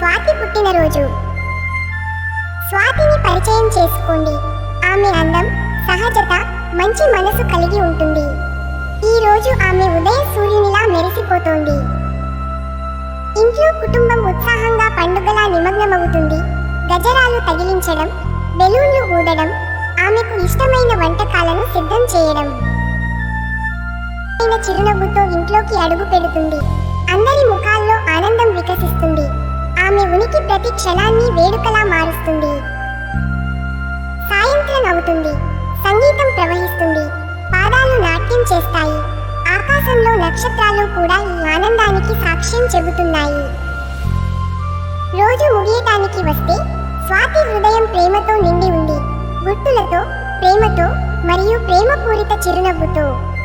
స్వాతి పుట్టినరోజు. స్వాతిని పరిచయం చేసుకోండి. ఆమె అందం, సహజత, మంచి మనసు కలిగి ఉంటుంది. ఈ రోజు ఆమె ఉదయ సూర్యునిలా మెరిసిపోతోంది. ఇంట్లో కుటుంబం ఉత్సాహంగా పండుగలా నిమగ్నమవుతుంది. గజరాలు తగిలించడం, బెలూన్లు ఊదడం, ఆమెకు ఇష్టమైన వంటకాలను సిద్ధం చేయడం. చిరునవ్వుతో ఇంట్లోకి అడుగు పెడుతుంది. అందరి ముఖాల్లో ఆనందం వికసిస్తుంది. ఆమె ఉనికి ప్రతి క్షణాన్ని వేడుకలా మారుస్తుంది. సాయంత్రం అవుతుంది. సంగీతం ప్రవహిస్తుంది. పాదాలు నాట్యం చేస్తాయి. ఆకాశంలో నక్షత్రాలు కూడా ఈ ఆనందానికి సాక్ష్యం చెబుతున్నాయి. రోజు ముగియటానికి వస్తే స్వాతి హృదయం ప్రేమతో నిండి ఉంది. గుర్తులతో, ప్రేమతో మరియు ప్రేమపూరిత చిరునవ్వుతో.